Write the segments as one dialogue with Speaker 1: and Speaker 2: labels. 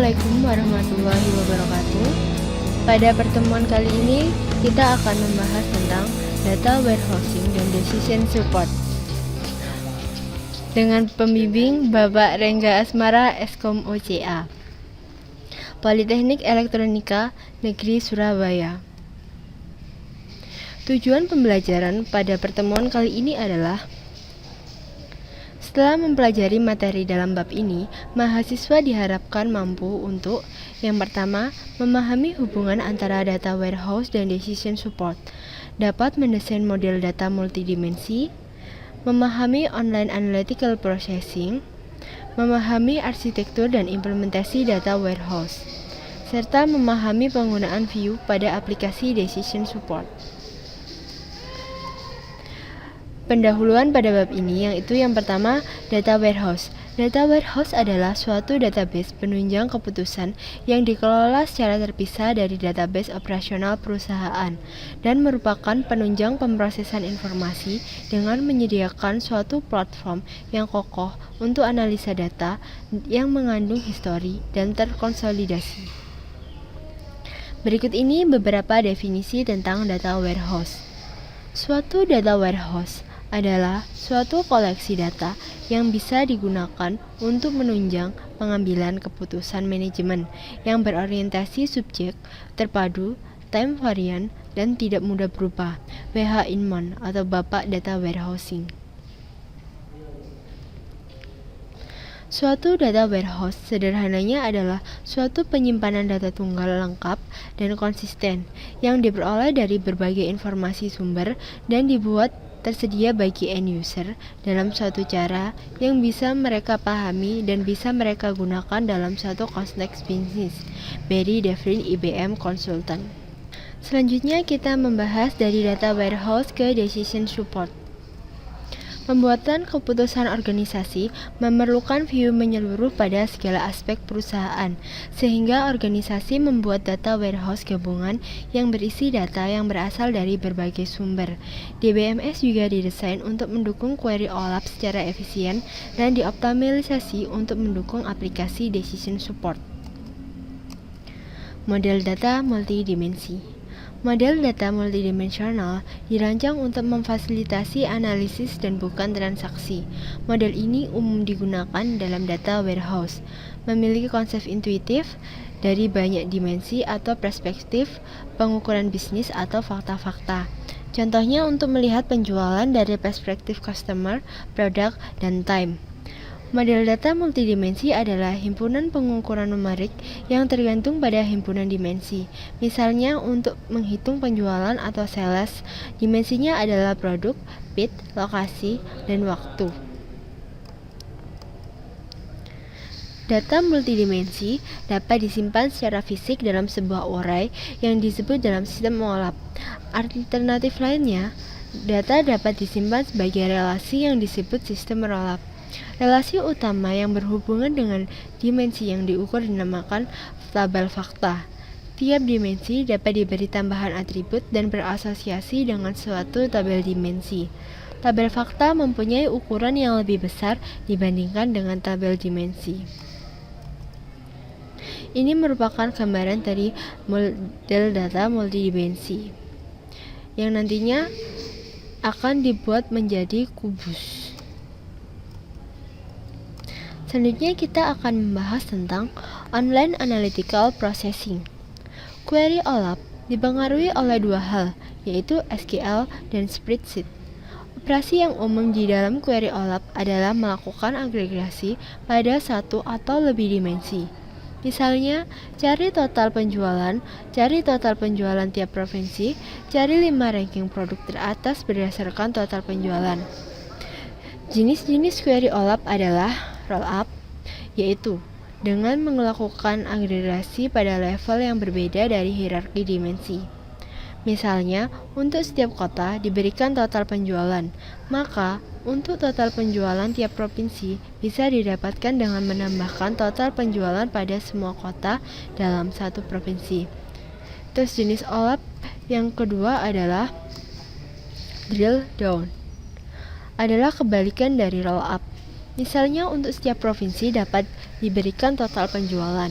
Speaker 1: Assalamualaikum warahmatullahi wabarakatuh. Pada pertemuan kali ini, kita akan membahas tentang data warehousing dan decision support dengan pembimbing Bapak Rengga Asmara Eskom OCA, Politeknik Elektronika Negeri Surabaya. Tujuan pembelajaran pada pertemuan kali ini adalah: setelah mempelajari materi dalam bab ini, mahasiswa diharapkan mampu untuk: yang pertama, memahami hubungan antara data warehouse dan decision support, dapat mendesain model data multidimensi, memahami online analytical processing, memahami arsitektur dan implementasi data warehouse, serta memahami penggunaan view pada aplikasi decision support. Pendahuluan pada bab ini yaitu yang pertama, data warehouse. Data warehouse adalah suatu database penunjang keputusan yang dikelola secara terpisah dari database operasional perusahaan dan merupakan penunjang pemrosesan informasi dengan menyediakan suatu platform yang kokoh untuk analisa data yang mengandung histori dan terkonsolidasi. Berikut ini beberapa definisi tentang data warehouse. Suatu data warehouse adalah suatu koleksi data yang bisa digunakan untuk menunjang pengambilan keputusan manajemen yang berorientasi subjek, terpadu, time variant, dan tidak mudah berubah. W.H. Inman atau Bapak Data Warehousing. Suatu data warehouse sederhananya adalah suatu penyimpanan data tunggal lengkap dan konsisten yang diperoleh dari berbagai informasi sumber dan dibuat tersedia bagi end user dalam suatu cara yang bisa mereka pahami dan bisa mereka gunakan dalam suatu konteks bisnis. Barry Devlin, IBM Consultant. Selanjutnya kita membahas dari data warehouse ke decision support. Pembuatan keputusan organisasi memerlukan view menyeluruh pada segala aspek perusahaan, sehingga organisasi membuat data warehouse gabungan yang berisi data yang berasal dari berbagai sumber. DBMS juga didesain untuk mendukung query OLAP secara efisien dan dioptimalisasi untuk mendukung aplikasi decision support. Model data multidimensi. Model data multidimensional dirancang untuk memfasilitasi analisis dan bukan transaksi. Model ini umum digunakan dalam data warehouse, memiliki konsep intuitif dari banyak dimensi atau perspektif, pengukuran bisnis atau fakta-fakta. Contohnya untuk melihat penjualan dari perspektif customer, produk, dan time. Model data multidimensi adalah himpunan pengukuran numerik yang tergantung pada himpunan dimensi. Misalnya untuk menghitung penjualan atau sales, dimensinya adalah produk, bid, lokasi, dan waktu. Data multidimensi dapat disimpan secara fisik dalam sebuah array yang disebut dalam sistem OLAP. Alternatif lainnya, data dapat disimpan sebagai relasi yang disebut sistem rollup. Relasi utama yang berhubungan dengan dimensi yang diukur dinamakan tabel fakta. Tiap dimensi dapat diberi tambahan atribut dan berasosiasi dengan suatu tabel dimensi. Tabel fakta mempunyai ukuran yang lebih besar dibandingkan dengan tabel dimensi. Ini merupakan gambaran dari model data multidimensi yang nantinya akan dibuat menjadi kubus. Selanjutnya kita akan membahas tentang online analytical processing. Query OLAP dipengaruhi oleh dua hal, yaitu SQL dan spreadsheet. Operasi yang umum di dalam query OLAP adalah melakukan agregasi pada satu atau lebih dimensi. Misalnya, cari total penjualan tiap provinsi, cari 5 ranking produk teratas berdasarkan total penjualan. Jenis-jenis query OLAP adalah rollup, yaitu dengan melakukan agregasi pada level yang berbeda dari hierarki dimensi. Misalnya, untuk setiap kota diberikan total penjualan, maka untuk total penjualan tiap provinsi bisa didapatkan dengan menambahkan total penjualan pada semua kota dalam satu provinsi. Terus jenis OLAP yang kedua adalah drill down, adalah kebalikan dari rollup. Misalnya untuk setiap provinsi dapat diberikan total penjualan,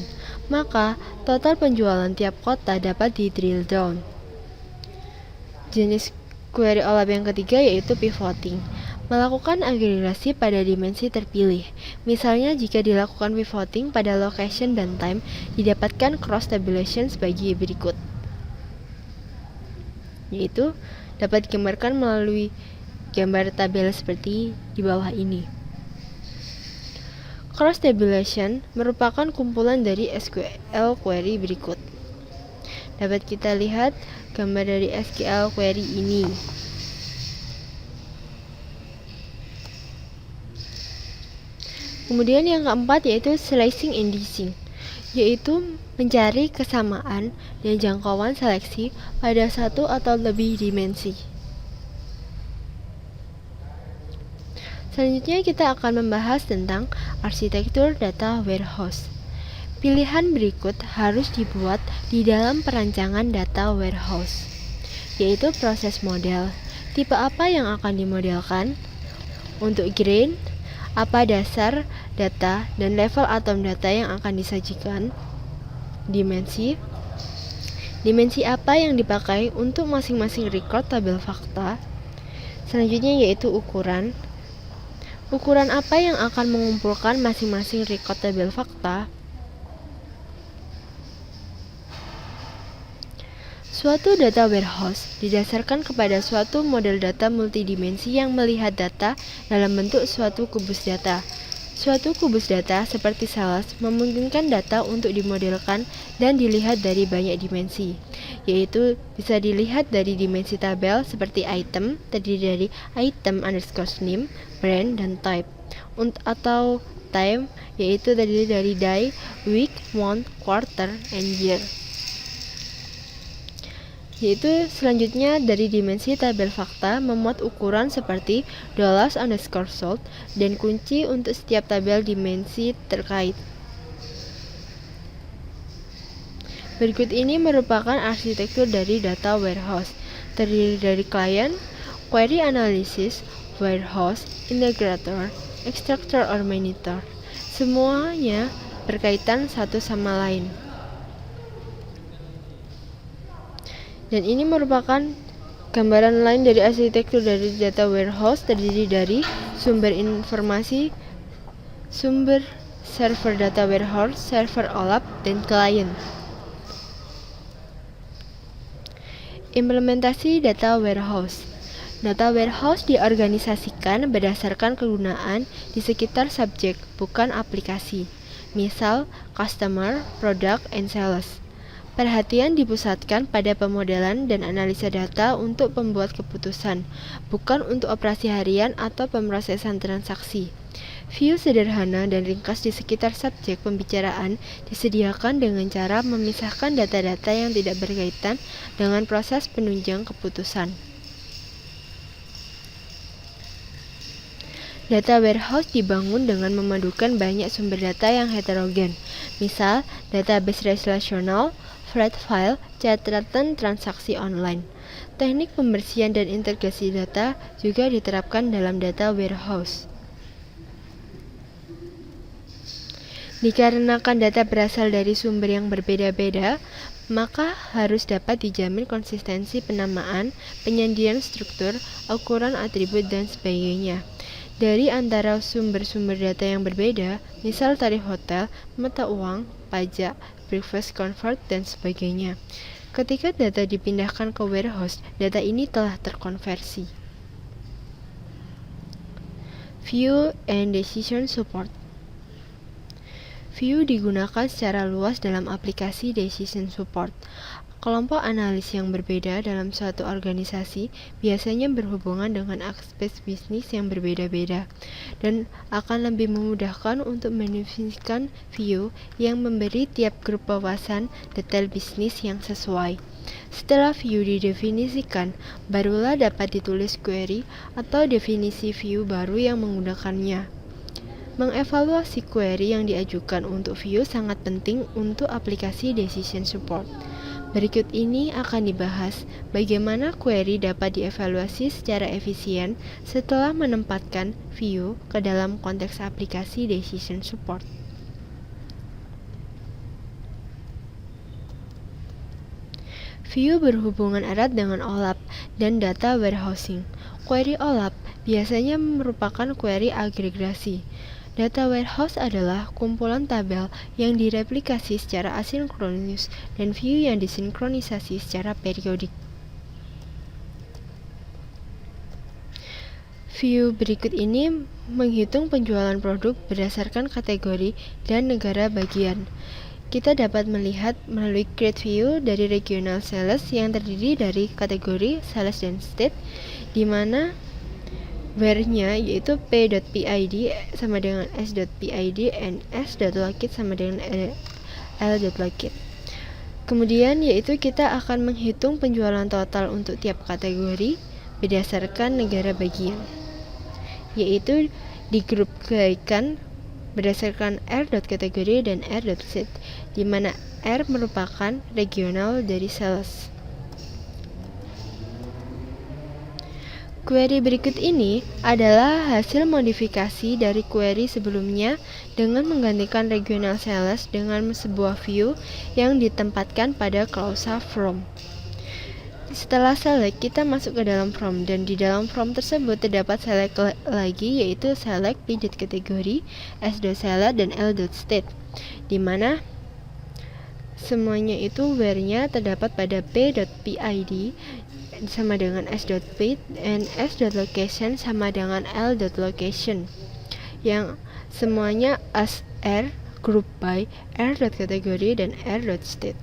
Speaker 1: maka total penjualan tiap kota dapat di drill down. Jenis query OLAP yang ketiga yaitu pivoting. Melakukan agregasi pada dimensi terpilih. Misalnya jika dilakukan pivoting pada location dan time, didapatkan cross tabulation sebagai berikut. Yaitu dapat digambarkan melalui gambar tabel seperti di bawah ini. Cross tabulation merupakan kumpulan dari SQL query berikut. Dapat kita lihat gambar dari SQL query ini. Kemudian yang keempat yaitu slicing and dicing, yaitu mencari kesamaan dan jangkauan seleksi pada satu atau lebih dimensi. Selanjutnya kita akan membahas tentang arsitektur data warehouse. Pilihan berikut harus dibuat di dalam perancangan data warehouse, yaitu proses model. Tipe apa yang akan dimodelkan? Untuk grain, apa dasar data dan level atom data yang akan disajikan? Dimensi apa yang dipakai untuk masing-masing record tabel fakta? Selanjutnya yaitu ukuran apa yang akan mengumpulkan masing-masing record tabel fakta? Suatu data warehouse didasarkan kepada suatu model data multidimensi yang melihat data dalam bentuk suatu kubus data. Suatu kubus data seperti sales memungkinkan data untuk dimodelkan dan dilihat dari banyak dimensi, yaitu bisa dilihat dari dimensi tabel seperti item, terdiri dari item underscore name, brand, dan type, atau time, yaitu terdiri dari day, week, month, quarter, and year. Yaitu selanjutnya dari dimensi tabel fakta memuat ukuran seperti $_sold dan kunci untuk setiap tabel dimensi terkait. Berikut ini merupakan arsitektur dari data warehouse, terdiri dari client, query analysis, warehouse, integrator, extractor or monitor. Semuanya berkaitan satu sama lain. Dan ini merupakan gambaran lain dari arsitektur dari data warehouse, terdiri dari sumber informasi, sumber server data warehouse, server OLAP, dan client. Implementasi data warehouse. Data warehouse diorganisasikan berdasarkan kegunaan di sekitar subjek, bukan aplikasi. Misal, customer, product, and sales. Perhatian dipusatkan pada pemodelan dan analisa data untuk pembuat keputusan, bukan untuk operasi harian atau pemrosesan transaksi. View sederhana dan ringkas di sekitar subjek pembicaraan disediakan dengan cara memisahkan data-data yang tidak berkaitan dengan proses penunjang keputusan. Data warehouse dibangun dengan memadukan banyak sumber data yang heterogen, misal database relasional, flat file, catatan transaksi online. Teknik pembersihan dan integrasi data juga diterapkan dalam data warehouse. Dikarenakan data berasal dari sumber yang berbeda-beda, maka harus dapat dijamin konsistensi penamaan, penyandian struktur, ukuran atribut, dan sebagainya. Dari antara sumber-sumber data yang berbeda, misal tarif hotel, mata uang, pajak, breakfast convert, dan sebagainya. Ketika data dipindahkan ke warehouse, data ini telah terkonversi. View and Decision Support. View digunakan secara luas dalam aplikasi decision support. Kelompok analis yang berbeda dalam suatu organisasi biasanya berhubungan dengan aspek bisnis yang berbeda-beda dan akan lebih memudahkan untuk mendefinisikan view yang memberi tiap grup wawasan detail bisnis yang sesuai. Setelah view didefinisikan, barulah dapat ditulis query atau definisi view baru yang menggunakannya. Mengevaluasi query yang diajukan untuk view sangat penting untuk aplikasi decision support. Berikut ini akan dibahas bagaimana query dapat dievaluasi secara efisien setelah menempatkan view ke dalam konteks aplikasi decision support. View berhubungan erat dengan OLAP dan data warehousing. Query OLAP biasanya merupakan query agregasi. Data warehouse adalah kumpulan tabel yang direplikasi secara asinkronus dan view yang disinkronisasi secara periodik. View berikut ini menghitung penjualan produk berdasarkan kategori dan negara bagian. Kita dapat melihat melalui create view dari regional sales yang terdiri dari kategori sales dan state, di mana where-nya yaitu p.pid sama dengan s.pid and s.locate sama dengan l.locate. Kemudian yaitu kita akan menghitung penjualan total untuk tiap kategori berdasarkan negara bagian, yaitu digrupkan berdasarkan r.kategori dan r.set, di mana R merupakan regional dari sales. Query berikut ini adalah hasil modifikasi dari query sebelumnya dengan menggantikan regional sales dengan sebuah view yang ditempatkan pada klausa from. Setelah select, kita masuk ke dalam from, dan di dalam from tersebut terdapat select lagi, yaitu select p.kategori, s.select, dan l.state, di mana semuanya itu where-nya terdapat pada p.pid sama dengan s.pid and s.location sama dengan l.location, yang semuanya as r, group by r.kategori dan r.state.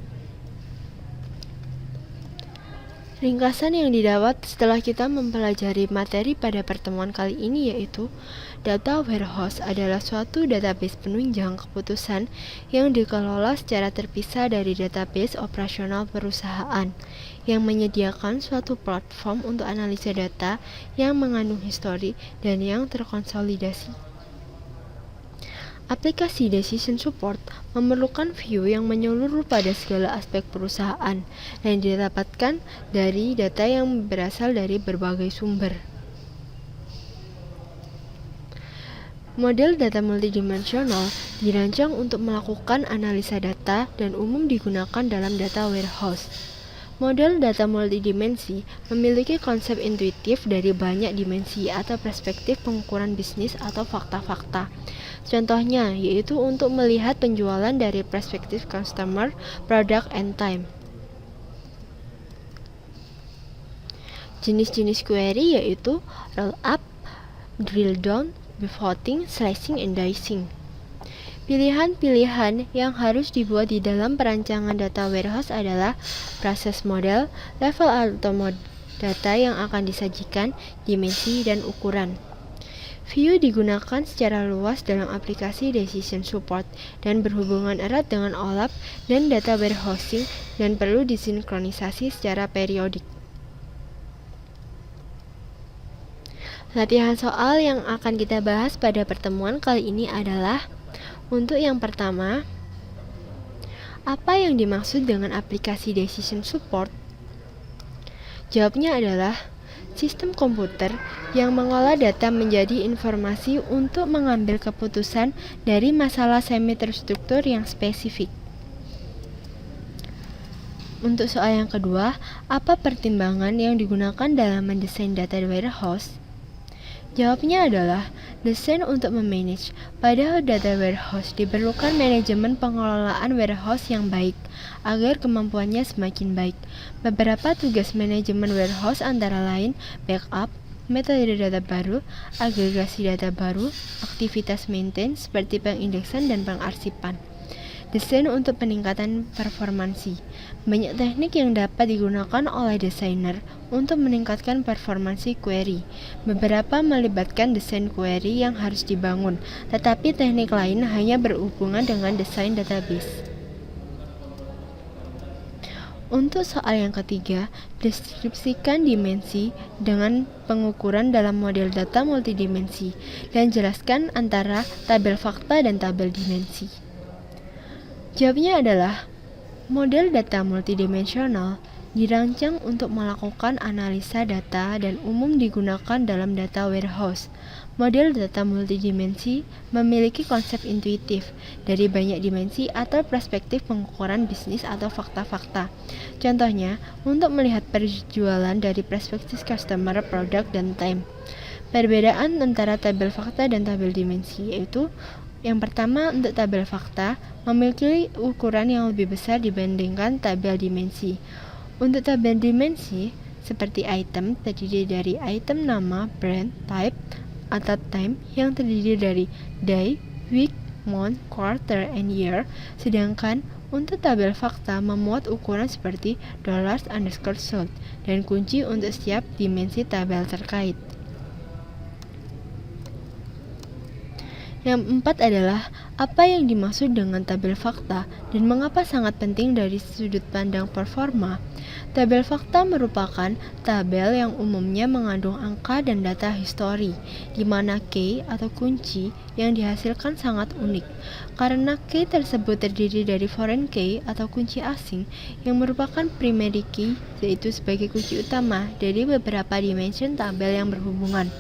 Speaker 1: Ringkasan yang didapat setelah kita mempelajari materi pada pertemuan kali ini yaitu data warehouse adalah suatu database penunjang keputusan yang dikelola secara terpisah dari database operasional perusahaan, yang menyediakan suatu platform untuk analisa data yang mengandung histori dan yang terkonsolidasi. Aplikasi Decision Support memerlukan view yang menyeluruh pada segala aspek perusahaan dan didapatkan dari data yang berasal dari berbagai sumber. Model data multidimensional dirancang untuk melakukan analisa data dan umum digunakan dalam data warehouse. Model data multidimensi memiliki konsep intuitif dari banyak dimensi atau perspektif pengukuran bisnis atau fakta-fakta. Contohnya yaitu untuk melihat penjualan dari perspektif customer, product, and time. Jenis-jenis query yaitu roll up, drill down, pivoting, slicing, and dicing. Pilihan-pilihan yang harus dibuat di dalam perancangan data warehouse adalah proses model, level atau data yang akan disajikan, dimensi, dan ukuran. View digunakan secara luas dalam aplikasi Decision Support dan berhubungan erat dengan OLAP dan data warehousing dan perlu disinkronisasi secara periodik. Latihan soal yang akan kita bahas pada pertemuan kali ini adalah: untuk yang pertama, apa yang dimaksud dengan aplikasi Decision Support? Jawabnya adalah sistem komputer yang mengolah data menjadi informasi untuk mengambil keputusan dari masalah semi terstruktur yang spesifik. Untuk soal yang kedua, apa pertimbangan yang digunakan dalam mendesain data warehouse? Jawabnya adalah desain untuk memanage. Pada data warehouse diperlukan manajemen pengelolaan warehouse yang baik agar kemampuannya semakin baik. Beberapa tugas manajemen warehouse antara lain backup, metode data baru, agregasi data baru, aktivitas maintenance seperti pengindeksan dan pengarsipan. Desain untuk peningkatan performansi. Banyak teknik yang dapat digunakan oleh desainer untuk meningkatkan performansi query. Beberapa melibatkan desain query yang harus dibangun, tetapi teknik lain hanya berhubungan dengan desain database. Untuk soal yang ketiga, deskripsikan dimensi dengan pengukuran dalam model data multidimensi dan jelaskan antara tabel fakta dan tabel dimensi. Jawabnya adalah model data multidimensional dirancang untuk melakukan analisa data dan umum digunakan dalam data warehouse. Model data multidimensi memiliki konsep intuitif dari banyak dimensi atau perspektif pengukuran bisnis atau fakta-fakta. Contohnya, untuk melihat penjualan dari perspektif customer, produk, dan time. Perbedaan antara tabel fakta dan tabel dimensi yaitu yang pertama, untuk tabel fakta memiliki ukuran yang lebih besar dibandingkan tabel dimensi. Untuk tabel dimensi, seperti item terdiri dari item nama, brand, type, atau time yang terdiri dari day, week, month, quarter, and year, sedangkan untuk tabel fakta memuat ukuran seperti $_sold dan kunci untuk setiap dimensi tabel terkait. Yang keempat adalah apa yang dimaksud dengan tabel fakta dan mengapa sangat penting dari sudut pandang performa. Tabel fakta merupakan tabel yang umumnya mengandung angka dan data histori, di mana key atau kunci yang dihasilkan sangat unik. Karena key tersebut terdiri dari foreign key atau kunci asing yang merupakan primary key, yaitu sebagai kunci utama dari beberapa dimension tabel yang berhubungan.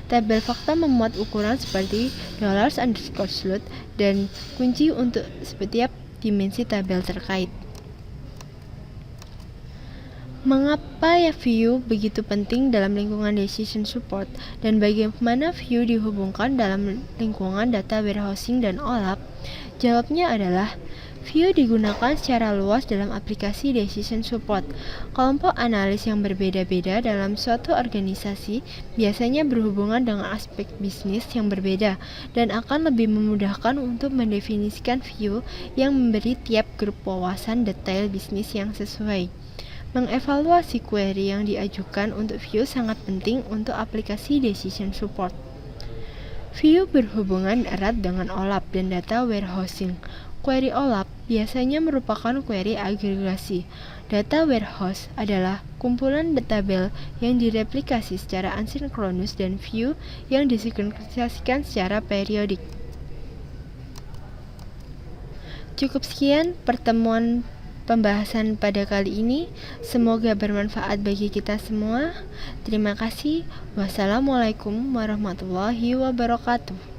Speaker 1: Tabel fakta memuat ukuran seperti $_sold dan kunci untuk setiap dimensi tabel terkait. Mengapa view begitu penting dalam lingkungan decision support dan bagaimana view dihubungkan dalam lingkungan data warehousing dan OLAP? Jawabnya adalah view digunakan secara luas dalam aplikasi decision support. Kelompok analis yang berbeda-beda dalam suatu organisasi biasanya berhubungan dengan aspek bisnis yang berbeda dan akan lebih memudahkan untuk mendefinisikan view yang memberi tiap grup wawasan detail bisnis yang sesuai. Mengevaluasi query yang diajukan untuk view sangat penting untuk aplikasi decision support. View berhubungan erat dengan OLAP dan data warehousing. Query OLAP biasanya merupakan query agregasi. Data warehouse adalah kumpulan tabel yang direplikasi secara asinkronus dan view yang disinkronisasikan secara periodik. Cukup sekian pertemuan pembahasan pada kali ini. Semoga bermanfaat bagi kita semua. Terima kasih. Wassalamualaikum warahmatullahi wabarakatuh.